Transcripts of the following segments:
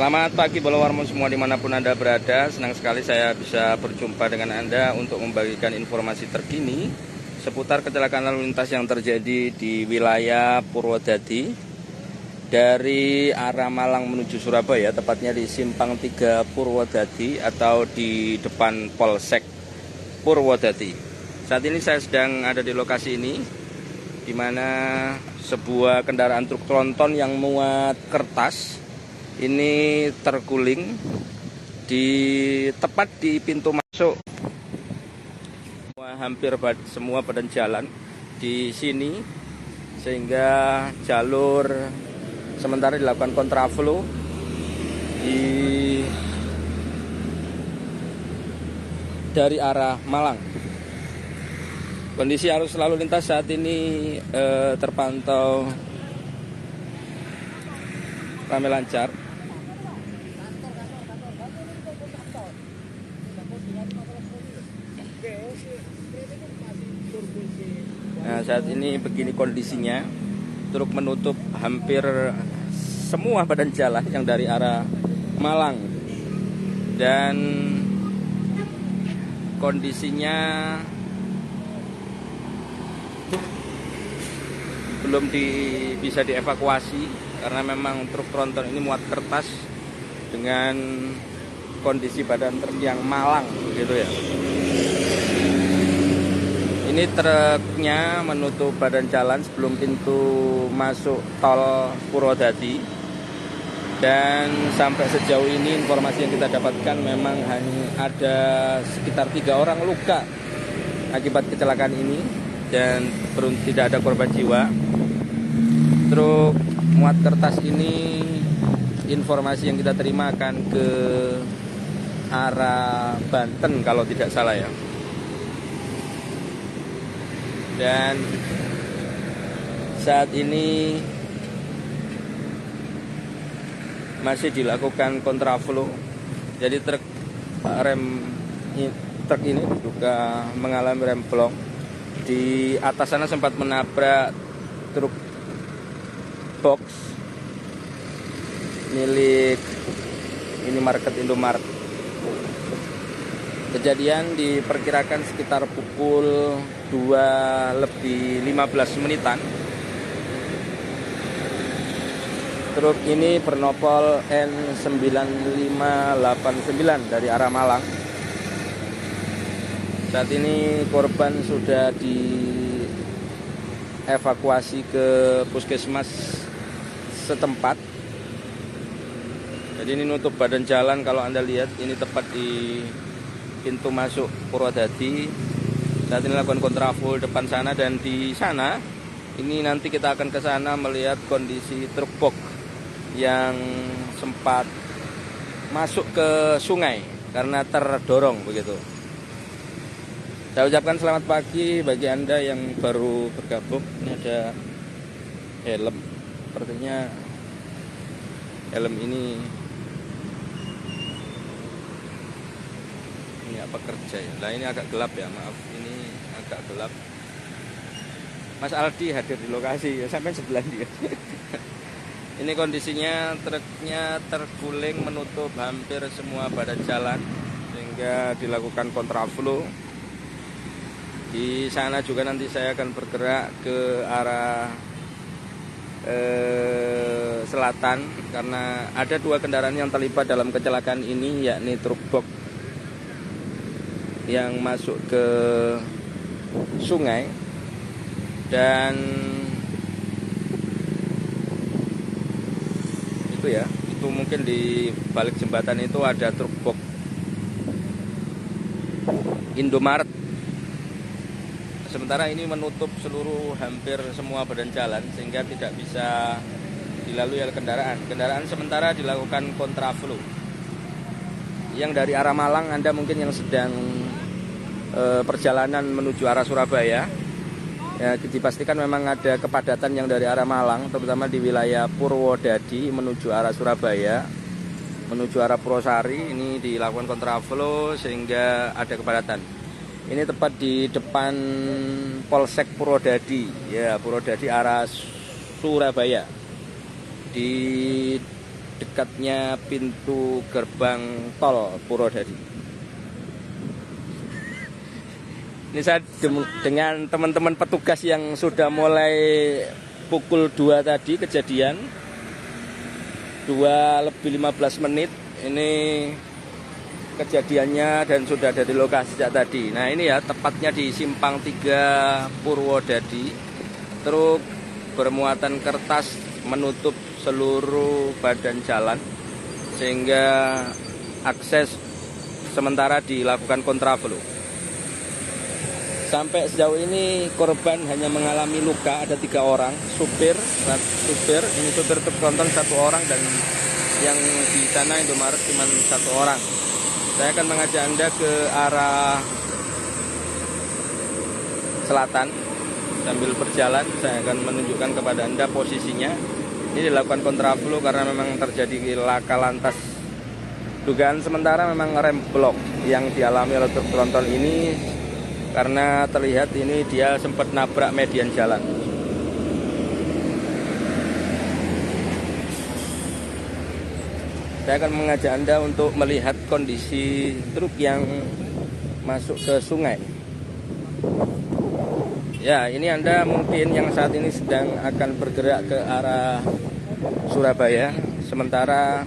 Selamat pagi Bolowarmo semua dimanapun Anda berada. Senang sekali saya bisa berjumpa dengan Anda untuk membagikan informasi terkini seputar kecelakaan lalu lintas yang terjadi di wilayah Purwodadi dari arah Malang menuju Surabaya, tepatnya di Simpang 3 Purwodadi atau di depan Polsek Purwodadi. Saat ini saya sedang ada di lokasi ini, di mana sebuah kendaraan truk tronton yang muat kertas ini terguling tepat di pintu masuk. Hampir semua badan jalan di sini, sehingga jalur sementara dilakukan kontraflow dari arah Malang. Kondisi arus lalu lintas saat ini terpantau ramai lancar. Nah, saat ini begini kondisinya, truk menutup hampir semua badan jalan yang dari arah Malang, dan kondisinya belum bisa dievakuasi karena memang truk tronton ini muat kertas dengan kondisi badan truk yang malang gitu ya. Ini truknya menutup badan jalan sebelum pintu masuk tol Purwodadi, dan sampai sejauh ini informasi yang kita dapatkan memang hanya ada sekitar 3 orang luka akibat kecelakaan ini dan tidak ada korban jiwa. Truk muat kertas ini, informasi yang kita terima akan ke arah Banten kalau tidak salah ya. Dan saat ini masih dilakukan kontraflow. Jadi truk ini juga mengalami remblong. Di atas sana sempat menabrak truk box milik minimarket Indomaret. Kejadian diperkirakan sekitar pukul 2:15 menitan. Truk ini bernopol N9589 dari arah Malang. Saat ini korban sudah dievakuasi ke puskesmas setempat. Jadi ini nutup badan jalan, kalau Anda lihat ini tepat di pintu masuk Purwodadi. Saat ini lakukan kontraflow depan sana, dan di sana ini nanti kita akan ke sana melihat kondisi truk box yang sempat masuk ke sungai karena terdorong begitu. Saya ucapkan selamat pagi bagi Anda yang baru bergabung. Ini ada helm, sepertinya helm ini apa kerja ya. Nah, ini agak gelap ya, maaf, ini agak gelap. Mas Aldi hadir di lokasi ya, sampai sebelah dia. Ini kondisinya truknya terguling menutup hampir semua badan jalan sehingga dilakukan kontraflow. Di sana juga nanti saya akan bergerak ke arah selatan karena ada 2 kendaraan yang terlibat dalam kecelakaan ini, yakni truk box yang masuk ke sungai, dan itu mungkin di balik jembatan itu ada truk box Indomaret. Sementara ini menutup seluruh hampir semua badan jalan sehingga tidak bisa dilalui oleh kendaraan sementara dilakukan kontraflow. Yang dari arah Malang, Anda mungkin yang sedang perjalanan menuju arah Surabaya ya, dipastikan memang ada kepadatan yang dari arah Malang, terutama di wilayah Purwodadi menuju arah Surabaya, menuju arah Purwosari. Ini dilakukan kontraflow sehingga ada kepadatan. Ini tepat di depan Polsek Purwodadi ya, Purwodadi arah Surabaya. Di dekatnya pintu gerbang tol Purwodadi. Ini saya dengan teman-teman petugas yang sudah mulai pukul 2 tadi kejadian 2:15 ini kejadiannya dan sudah ada di lokasi sejak tadi. Nah ini ya tepatnya di Simpang 3 Purwodadi, truk bermuatan kertas menutup seluruh badan jalan sehingga akses sementara dilakukan kontraflow. Sampai sejauh ini korban hanya mengalami luka, ada 3 orang, supir, ini supir truk tronton 1 orang, dan yang di sana Indomaret cuma 1 orang. Saya akan mengajak Anda ke arah selatan sambil berjalan. Saya akan menunjukkan kepada Anda posisinya. Ini dilakukan kontraflow karena memang terjadi laka lantas. Dugaan sementara memang rem blok yang dialami oleh truk tronton ini, karena terlihat ini dia sempat nabrak median jalan. Saya akan mengajak Anda untuk melihat kondisi truk yang masuk ke sungai. Ya, ini Anda mungkin yang saat ini sedang akan bergerak ke arah Surabaya, sementara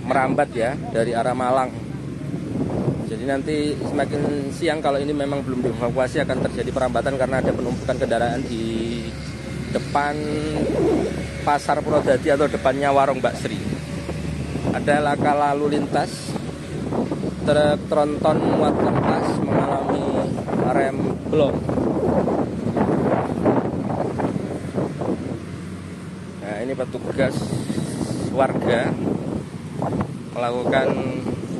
merambat ya dari arah Malang. Jadi nanti semakin siang kalau ini memang belum dievakuasi akan terjadi perambatan karena ada penumpukan kendaraan di depan Pasar Purwodadi atau depannya warung Mbak Sri. Ada laka lalu lintas, truk tronton muat kertas mengalami rem blok. Nah ini petugas warga melakukan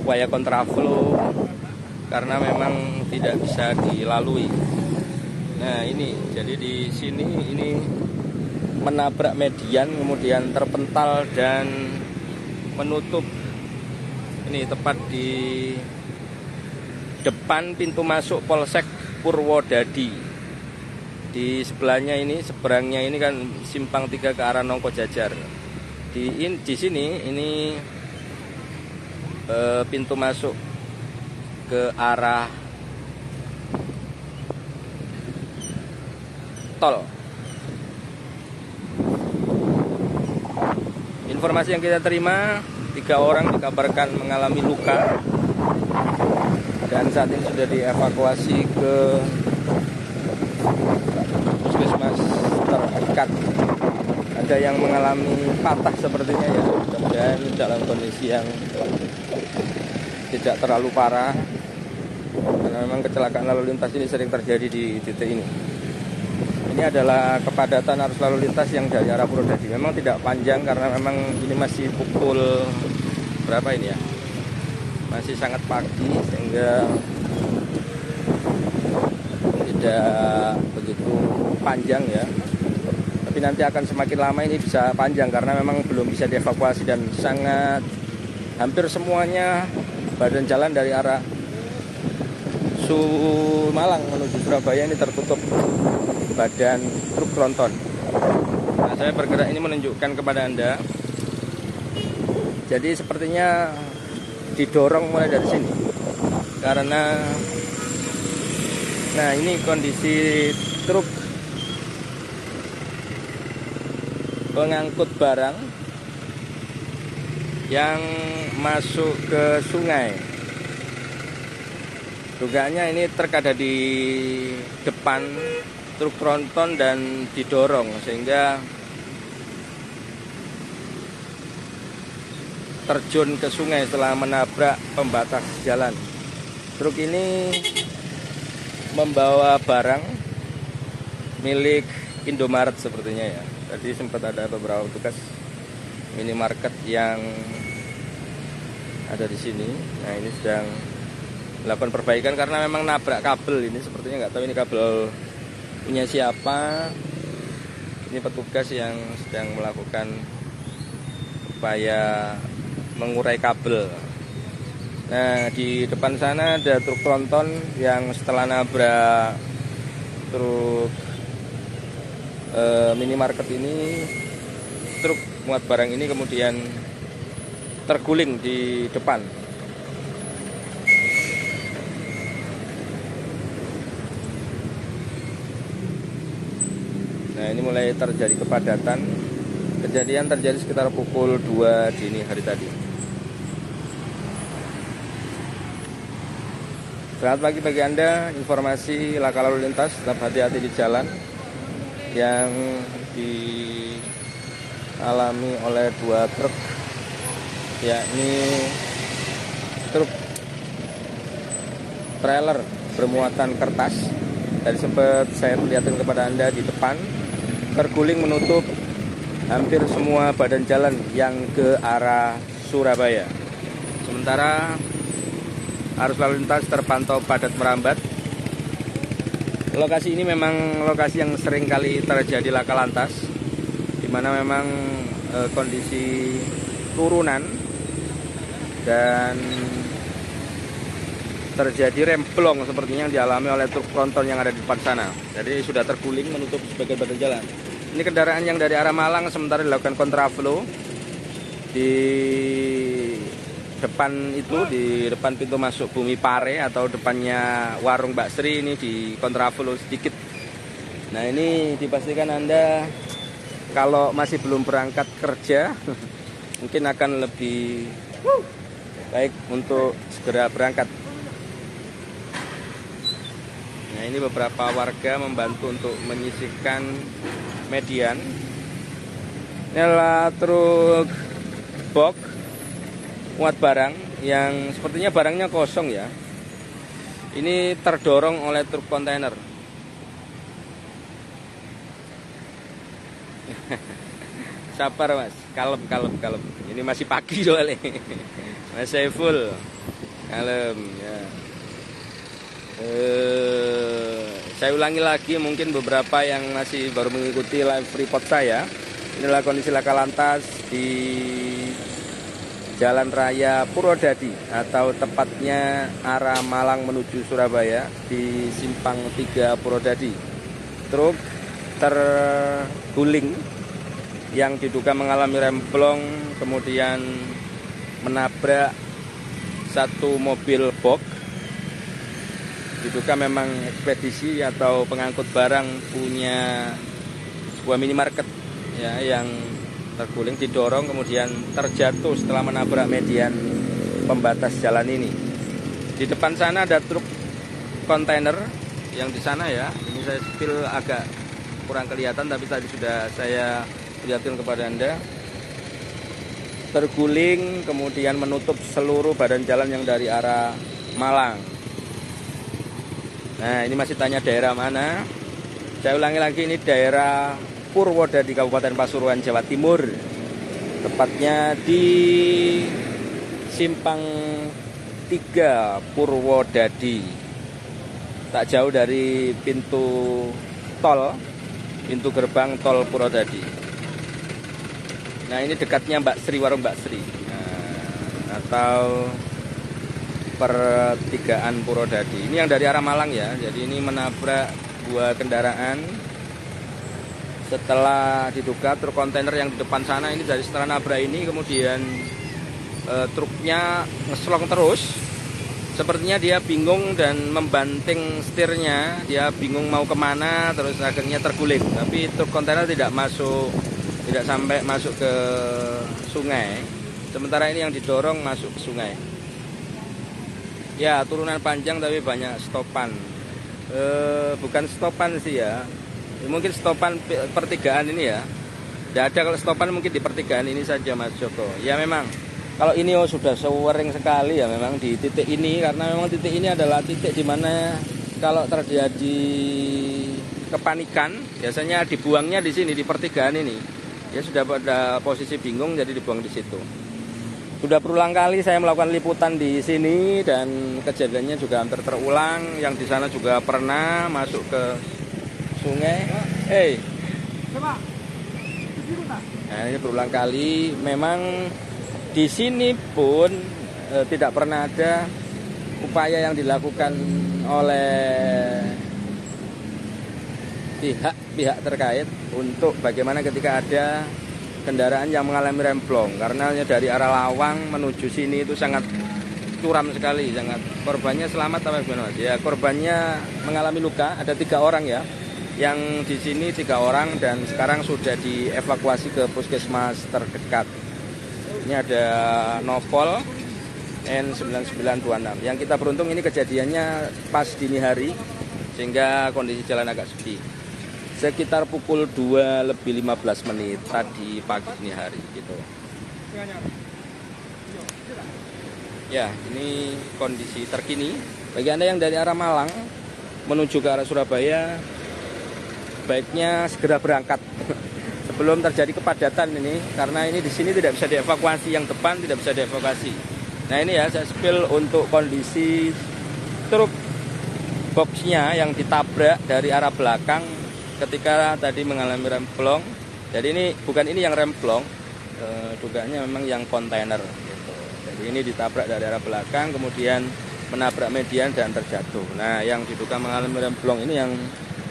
upaya kontraflow karena memang tidak bisa dilalui. Nah ini jadi di sini ini menabrak median kemudian terpental dan menutup ini tepat di depan pintu masuk Polsek Purwodadi. Di sebelahnya ini, seberangnya ini kan Simpang 3 ke arah Nongko Jajar. Di sini ini pintu masuk ke arah tol. Informasi yang kita terima, 3 orang dikabarkan mengalami luka dan saat ini sudah dievakuasi ke puskesmas terdekat. Ada yang mengalami patah sepertinya ya, mudah-mudahan dalam kondisi yang tidak terlalu parah karena memang kecelakaan lalu lintas ini sering terjadi di titik ini. Ini adalah kepadatan arus lalu lintas yang dari arah Purwodadi. Memang tidak panjang karena memang ini masih pukul berapa ini ya, masih sangat pagi sehingga tidak begitu panjang ya. Tapi nanti akan semakin lama ini bisa panjang karena memang belum bisa dievakuasi dan sangat hampir semuanya badan jalan dari arah Malang menuju Surabaya ini tertutup badan truk tronton. Nah, saya bergerak ini menunjukkan kepada Anda. Jadi sepertinya didorong mulai dari sini. Karena nah ini kondisi truk pengangkut barang yang masuk ke sungai. Dugaannya ini truk ada di depan truk tronton dan didorong sehingga terjun ke sungai setelah menabrak pembatas jalan. Truk ini membawa barang milik Indomaret sepertinya ya. Tadi sempat ada beberapa petugas minimarket yang ada di sini. Nah ini sedang melakukan perbaikan karena memang nabrak kabel ini, sepertinya nggak tahu ini kabel punya siapa. Ini petugas yang sedang melakukan upaya mengurai kabel. Nah di depan sana ada truk tronton yang setelah nabrak truk minimarket ini, truk muat barang ini kemudian terguling di depan. Nah, ini mulai terjadi kepadatan. Kejadian terjadi sekitar pukul 2 dini hari tadi. Selamat pagi bagi Anda, informasi laka lalu lintas, tetap hati-hati di jalan yang dialami oleh 2 truk, yakni truk trailer bermuatan kertas. Tadi sempat saya perlihatkan kepada Anda di depan, terguling menutup hampir semua badan jalan yang ke arah Surabaya. Sementara arus lalu lintas terpantau padat merambat. Lokasi ini memang lokasi yang sering kali terjadi laka lantas, di mana memang kondisi turunan dan terjadi remblong sepertinya yang dialami oleh truk tronton yang ada di depan sana. Jadi sudah terguling menutup sebagian badan jalan. Ini kendaraan yang dari arah Malang sementara dilakukan kontraflow di depan itu, di depan pintu masuk Bumi Pare atau depannya warung Mbak Sri ini di kontraflow sedikit. Nah, ini dipastikan Anda kalau masih belum berangkat kerja mungkin akan lebih baik untuk segera berangkat. Nah, ini beberapa warga membantu untuk menyisihkan median. Ini adalah truk box muat barang yang sepertinya barangnya kosong ya. Ini terdorong oleh truk kontainer. Sabar Mas, kalem. Ini masih pagi soalnya. Masih full. Kalem ya. Saya ulangi lagi, mungkin beberapa yang masih baru mengikuti live report saya. Inilah kondisi laka lantas di Jalan Raya Purwodadi atau tepatnya arah Malang menuju Surabaya di Simpang 3 Purwodadi. Truk terguling yang diduga mengalami remblong, kemudian menabrak satu mobil box. Diduga memang ekspedisi atau pengangkut barang punya sebuah minimarket ya, yang terguling, didorong kemudian terjatuh setelah menabrak median pembatas jalan ini. Di depan sana ada truk kontainer yang di sana ya. Ini saya spill agak kurang kelihatan tapi tadi sudah saya lihatkan kepada Anda. Terguling kemudian menutup seluruh badan jalan yang dari arah Malang. Nah, ini masih tanya daerah mana. Saya ulangi lagi, ini daerah Purwodadi, Kabupaten Pasuruan, Jawa Timur. Tepatnya di Simpang 3 Purwodadi. Tak jauh dari pintu tol, pintu gerbang tol Purwodadi. Nah, ini dekatnya Mbak Sri, warung Mbak Sri. Nah, atau pertigaan Purwodadi. Ini yang dari arah Malang ya. Jadi ini menabrak 2 kendaraan. Setelah diduga truk kontainer yang di depan sana ini, dari setelah nabrak ini kemudian truknya ngeslong terus. Sepertinya dia bingung dan membanting setirnya. Dia bingung mau kemana, terus akhirnya terguling. Tapi truk kontainer tidak sampai masuk ke sungai. Sementara ini yang didorong masuk ke sungai. Ya, turunan panjang tapi banyak stopan. Bukan stopan sih ya. Mungkin stopan pertigaan ini ya. Tidak ada kalau stopan, mungkin di pertigaan ini saja Mas Joko. Ya memang kalau ini sudah sewering sekali ya memang di titik ini, karena memang titik ini adalah titik di mana kalau terjadi kepanikan biasanya dibuangnya di sini di pertigaan ini. Ya sudah pada posisi bingung jadi dibuang di situ. Sudah berulang kali saya melakukan liputan di sini dan kejadiannya juga hampir terulang. Yang di sana juga pernah masuk ke sungai. Nah, ini berulang kali. Memang di sini pun tidak pernah ada upaya yang dilakukan oleh pihak terkait untuk bagaimana ketika ada kendaraan yang mengalami remblong, karena dari arah Lawang menuju sini itu sangat curam sekali, sangat. Korbannya selamat apa gimana Mas? Ya, korbannya mengalami luka, ada 3 orang ya. Yang di sini 3 orang dan sekarang sudah dievakuasi ke puskesmas terdekat. Ini ada Nopol N9926. Yang kita beruntung ini kejadiannya pas dini hari sehingga kondisi jalan agak sepi. Sekitar pukul 2:15 tadi pagi dini hari gitu. Ya, ini kondisi terkini. Bagi Anda yang dari arah Malang menuju ke arah Surabaya, baiknya segera berangkat sebelum terjadi kepadatan ini, karena ini di sini tidak bisa dievakuasi, yang depan tidak bisa dievakuasi. Nah ini ya, saya spill untuk kondisi truk boxnya yang ditabrak dari arah belakang ketika tadi mengalami remblong. Jadi ini bukan ini yang remblong, dugaannya memang yang kontainer gitu. Jadi ini ditabrak dari arah belakang, kemudian menabrak median dan terjatuh. Nah yang diduga mengalami remblong ini yang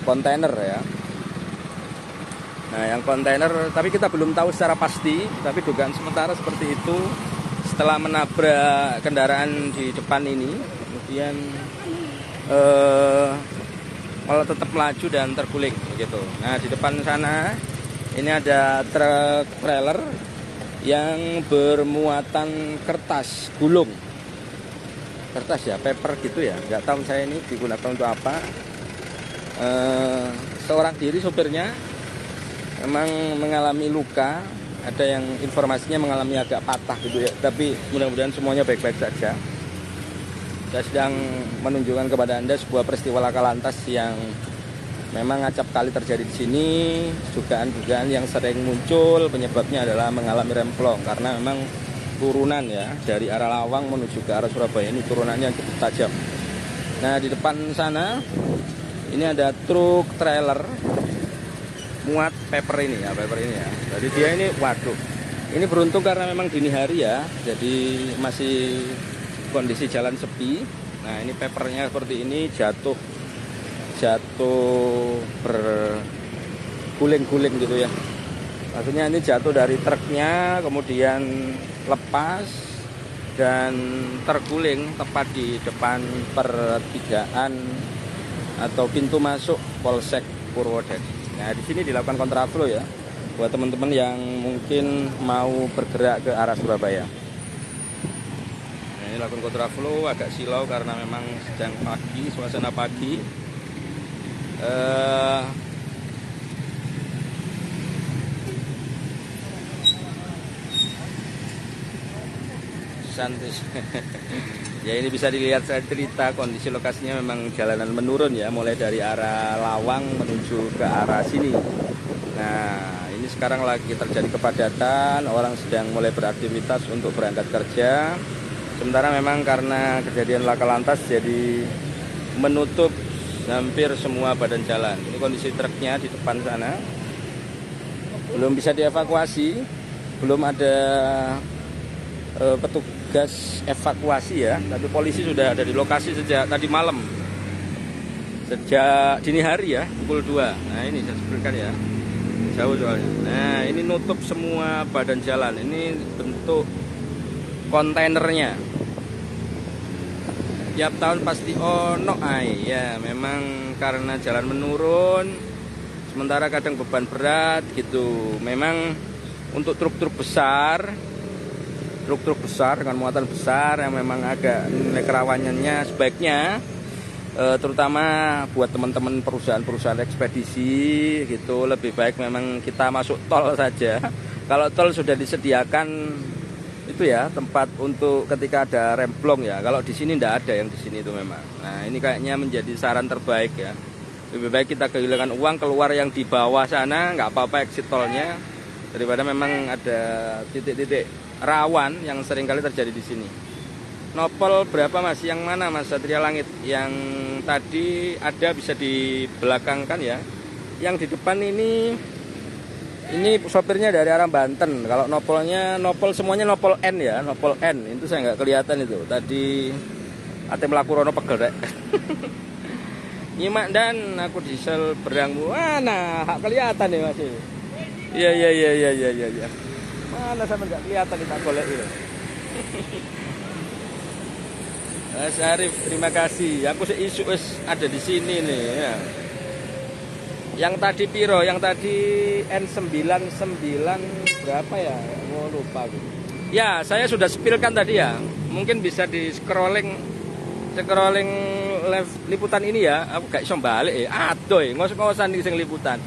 kontainer ya. Nah yang kontainer, tapi kita belum tahu secara pasti, tapi dugaan sementara seperti itu. Setelah menabrak kendaraan di depan ini, kemudian malah tetap melaju dan terguling begitu. Nah di depan sana ini ada truk trailer yang bermuatan kertas gulung, kertas ya, paper gitu ya, nggak tahu saya ini digunakan untuk apa. Seorang diri sopirnya memang mengalami luka, ada yang informasinya mengalami agak patah gitu ya, tapi mudah-mudahan semuanya baik-baik saja. Saya sedang menunjukkan kepada Anda sebuah peristiwa laka lantas yang memang acap kali terjadi di sini. Dugaan-dugaan yang sering muncul penyebabnya adalah mengalami remblong, karena memang turunan ya, dari arah Lawang menuju ke arah Surabaya ini turunannya cukup tajam. Nah di depan sana ini ada truk trailer muat paper ini ya, Jadi dia ini, waduh, ini beruntung karena memang dini hari ya, jadi masih kondisi jalan sepi. Nah ini papernya seperti ini, jatuh berguling-guling gitu ya. Maksudnya ini jatuh dari truknya, kemudian lepas dan terguling tepat di depan pertigaan atau pintu masuk Polsek Purwodadi. Nah di sini dilakukan kontraflow ya, buat teman-teman yang mungkin mau bergerak ke arah Surabaya. Nah, ini lakukan kontraflow, agak silau karena memang sedang pagi, suasana pagi. Santai. Ya ini bisa dilihat saya cerita, kondisi lokasinya memang jalanan menurun ya, mulai dari arah Lawang menuju ke arah sini. Nah ini sekarang lagi terjadi kepadatan, orang sedang mulai beraktivitas untuk berangkat kerja. Sementara memang karena kejadian laka lantas jadi menutup hampir semua badan jalan. Ini kondisi truknya di depan sana, belum bisa dievakuasi, belum ada petugas evakuasi ya, tapi polisi sudah ada di lokasi sejak tadi malam, sejak dini hari ya, pukul 2. Nah ini saya sebutkan ya, jauh soalnya. Nah ini nutup semua badan jalan, ini bentuk kontainernya. Tiap tahun pasti ono ya, memang karena jalan menurun, sementara kadang beban berat gitu. Memang untuk truk-truk besar dengan muatan besar yang memang agak nilai kerawanannya sebaiknya, terutama buat teman-teman perusahaan-perusahaan ekspedisi gitu, lebih baik memang kita masuk tol saja. Kalau tol sudah disediakan itu ya tempat untuk ketika ada remblong ya. Kalau di sini tidak ada yang di sini itu memang. Nah ini kayaknya menjadi saran terbaik ya. Lebih baik kita kehilangan uang keluar yang di bawah sana, nggak apa-apa exit tolnya, daripada memang ada titik-titik rawan yang sering kali terjadi di sini. Nopol berapa Mas? Yang mana Mas Satria Langit? Yang tadi ada bisa dibelakangkan ya. Yang di depan ini sopirnya dari arah Banten. Kalau nopolnya, nopol semuanya nopol N ya, nopol N. Itu saya nggak kelihatan itu. Tadi ate melaku rono pegel rek. Nyimak dan aku diesel berang mana hak kelihatan nih Mas. Iya iya iya iya iya iya. Ya. Mana sampai nggak kelihatan kita golek itu. Mas Arif, terima kasih. Aku isu ada di sini nih ya. Yang tadi piro? Yang tadi N99 berapa ya? Oh, lupa aku. Ya, saya sudah spillkan tadi ya. Mungkin bisa di scrolling live liputan ini ya. Aku gak iso balik ya. Adoy, ngos-ngosan iki sing liputan.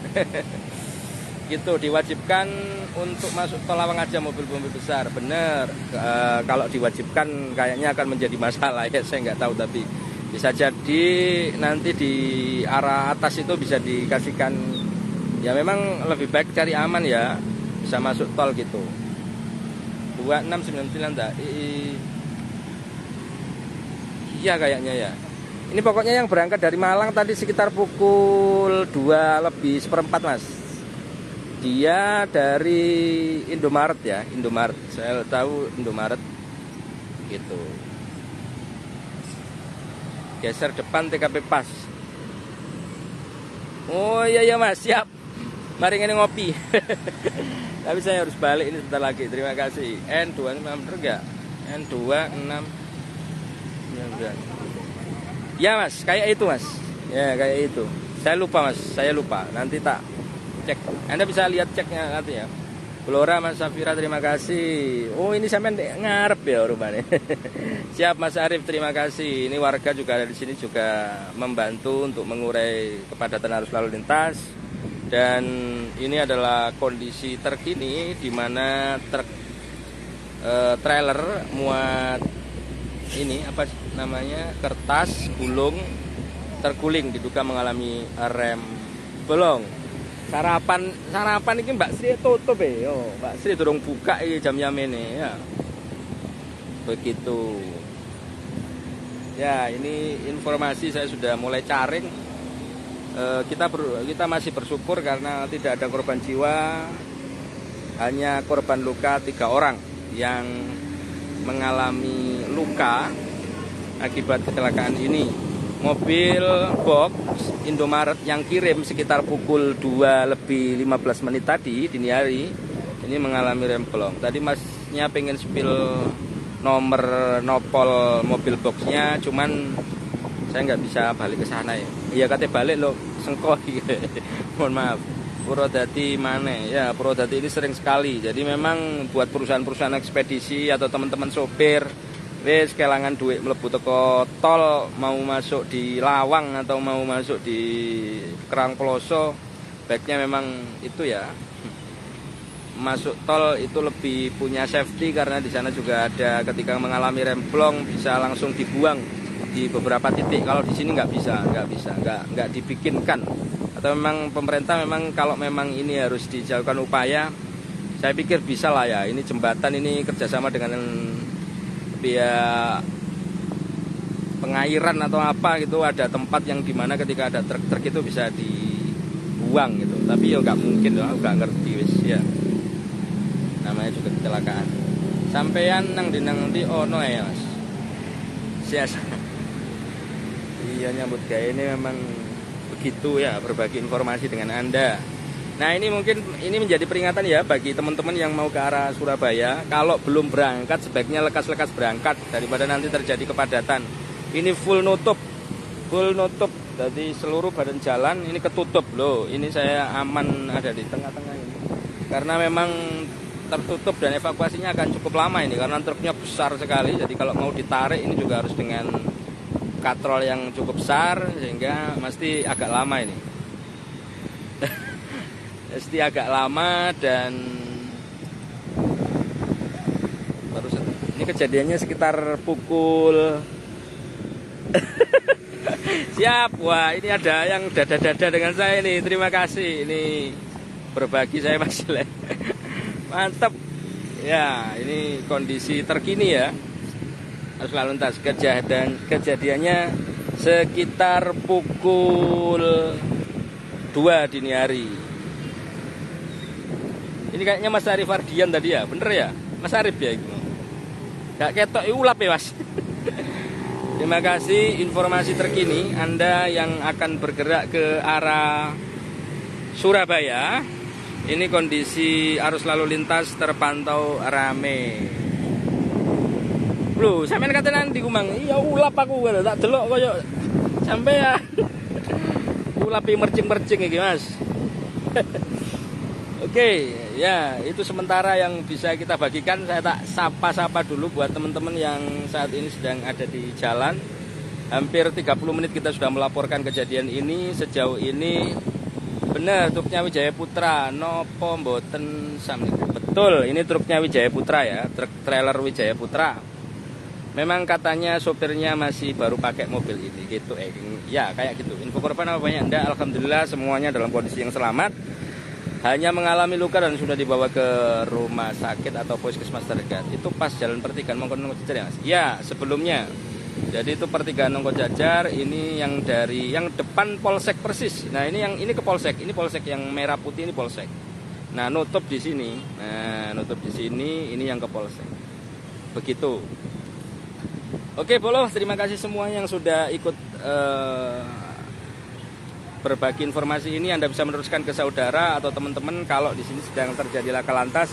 Gitu, diwajibkan untuk masuk tol Lawang aja mobil-mobil besar. Bener. Kalau diwajibkan kayaknya akan menjadi masalah ya, saya nggak tahu, tapi bisa jadi nanti di arah atas itu bisa dikasihkan. Ya memang lebih baik cari aman ya, bisa masuk tol gitu. 2699 tak? Iya kayaknya ya. Ini pokoknya yang berangkat dari Malang tadi sekitar pukul 2 lebih seperempat mas. Dia dari Indomaret ya, Indomaret. Saya tahu Indomaret gitu. Geser depan TKP Pas. Oh iya ya mas, siap. Mari ini ngopi. Tapi saya harus balik ini sebentar lagi. Terima kasih. N26 bener enggak? N26. Ya mas, kayak itu mas. Ya kayak itu. Saya lupa mas, saya lupa. Nanti tak cek. Anda bisa lihat ceknya nanti ya. Blora Mas Safira, terima kasih. Oh ini sampai ngarep ya rumahnya. Siap Mas Arif, terima kasih. Ini warga juga ada di sini juga membantu untuk mengurai kepadatan arus lalu lintas. Dan ini adalah kondisi terkini di mana truk trailer muat ini apa namanya kertas gulung terguling diduga mengalami rem bolong. Sarapan ini Mbak Sri tutup ya. Oh, Mbak Sri durung buka ini jam-jam ini ya. Begitu. Ya, ini informasi saya sudah mulai caring. Kita masih bersyukur karena tidak ada korban jiwa. Hanya korban luka 3 orang yang mengalami luka akibat kecelakaan ini. Mobil box Indomaret yang kirim sekitar pukul 2 lebih 15 menit tadi dini hari ini mengalami rem bolong. Tadi masnya pengen spill nomor nopol mobil boxnya, cuman saya nggak bisa balik ke sana ya. Iya katanya balik loh, sengkoi. Mohon maaf. Purwodadi mana ya? Purwodadi ini sering sekali. Jadi memang buat perusahaan-perusahaan ekspedisi atau teman-teman sopir wis kelangan duit mlebu teko tol, mau masuk di Lawang atau mau masuk di Kerangploso, baiknya memang itu ya masuk tol itu lebih punya safety karena di sana juga ada ketika mengalami remblong bisa langsung dibuang di beberapa titik. Kalau di sini nggak dibikinkan. Atau memang pemerintah memang kalau memang ini harus dijalankan upaya, saya pikir bisa lah ya. Ini jembatan ini kerjasama dengan pihak pengairan atau apa gitu, ada tempat yang dimana ketika ada truk-truk itu bisa dibuang gitu. Tapi ya nggak mungkin loh, nggak ngerti wis ya. Namanya juga kecelakaan. Sampean nang di ono ya mas. Sias. Iya nyambut gaya ini memang begitu ya, berbagi informasi dengan Anda. Nah ini mungkin ini menjadi peringatan ya bagi teman-teman yang mau ke arah Surabaya. Kalau belum berangkat sebaiknya lekas-lekas berangkat daripada nanti terjadi kepadatan. Ini full nutup. Jadi seluruh badan jalan ini ketutup loh. Ini saya aman ada di tengah-tengah ini. Karena memang tertutup dan evakuasinya akan cukup lama ini karena truknya besar sekali. Jadi kalau mau ditarik ini juga harus dengan katrol yang cukup besar sehingga mesti agak lama ini. Mesti agak lama dan ini kejadiannya sekitar pukul siap. Wah ini ada yang dada-dada dengan saya nih, terima kasih ini berbagi saya Mas. Mantap ya. Ini kondisi terkini ya arus lalu lintas. Kejadiannya sekitar pukul 2 dini hari. Ini kayaknya Mas Arif Ardian tadi ya, bener ya? Mas Arif ya itu. Gak ketok ulap ya mas. Terima kasih informasi terkini. Anda yang akan bergerak ke arah Surabaya, Ini kondisi arus lalu lintas terpantau rame. Lho, sampean katenan di Kumang. Iya ulap aku tak delok koyo sampean. Ulapi mercing-mercing iki, Mas. Oke, ya itu sementara yang bisa kita bagikan. Saya tak sapa-sapa dulu buat teman-teman yang saat ini sedang ada di jalan. Hampir 30 menit kita sudah melaporkan kejadian ini. Sejauh ini benar truknya Wijaya Putra, nopo mboten sami. Betul, ini truknya Wijaya Putra ya, truk trailer Wijaya Putra. Memang katanya sopirnya masih baru pakai mobil ini gitu. Ya kayak gitu. Info korban apa banyak? Enggak, alhamdulillah semuanya dalam kondisi yang selamat. Hanya mengalami luka dan sudah dibawa ke rumah sakit atau puskesmas terdekat. Itu pas jalan pertigaan Nongko Jajar ya Mas? Ya, sebelumnya. Jadi itu pertigaan Nongko Jajar, ini yang dari yang depan Polsek persis. Nah, ini ke Polsek, ini Polsek yang merah putih ini Polsek. Nah, nutup di sini. Nah, nutup di sini, ini yang ke Polsek. Begitu. Oke, Bolo, terima kasih semua yang sudah ikut berbagi informasi ini. Anda bisa meneruskan ke saudara atau teman-teman kalau di sini sedang terjadi laka lantas.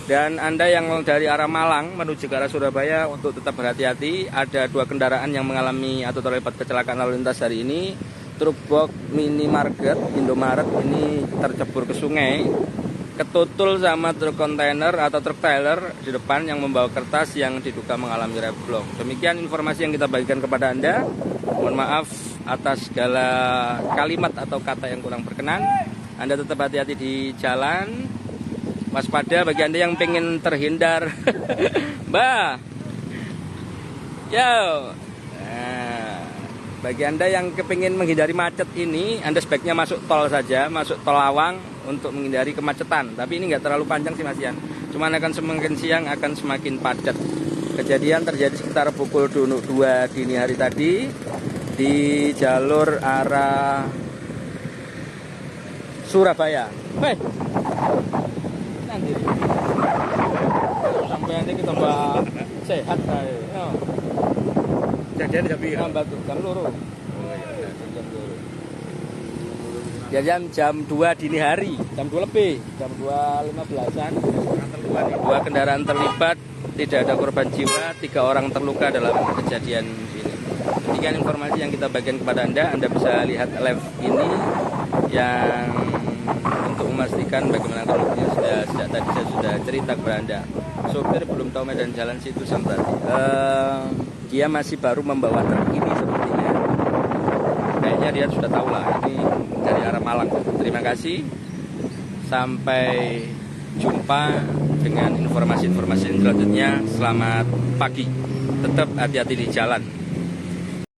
Dan Anda yang dari arah Malang menuju ke arah Surabaya untuk tetap berhati-hati. Ada 2 kendaraan yang mengalami atau terlibat kecelakaan lalu lintas hari ini. Truk box minimarket Indomaret ini tercebur ke sungai, ketutul sama truk kontainer atau truk trailer di depan yang membawa kertas yang diduga mengalami remblong. Demikian informasi yang kita bagikan kepada Anda. Mohon maaf atas segala kalimat atau kata yang kurang berkenan. Anda tetap hati-hati di jalan. Waspada bagi Anda yang pengen terhindar. Mbak. Yo. Nah, bagi Anda yang kepingin menghindari macet ini, Anda sebaiknya masuk tol saja, masuk tol Lawang untuk menghindari kemacetan. Tapi ini nggak terlalu panjang sih Mas Yan. Cuman akan semakin siang akan semakin padat. Kejadian terjadi sekitar pukul 2 dini hari tadi di jalur arah Surabaya. Hei, nanti sampai nanti kita bahas sehat ayo. Kejadian jam berapa? Batu jam loro. Jam 2 dini hari, jam 2 lebih, jam 2.15-an. 2 kendaraan terlibat, tidak ada korban jiwa, 3 orang terluka dalam kejadian ini. Demikian informasi yang kita bagikan kepada Anda. Anda bisa lihat live ini yang untuk memastikan bagaimana kondisinya sejak tadi saya sudah cerita kepada Anda. Sopir belum tahu medan jalan situ sampai dia masih baru membawa truk ini sepertinya. Kayaknya dia sudah tahu lah ini dari arah Malang. Terima kasih. Sampai jumpa dengan informasi-informasi selanjutnya. Selamat pagi. Tetap hati-hati di jalan.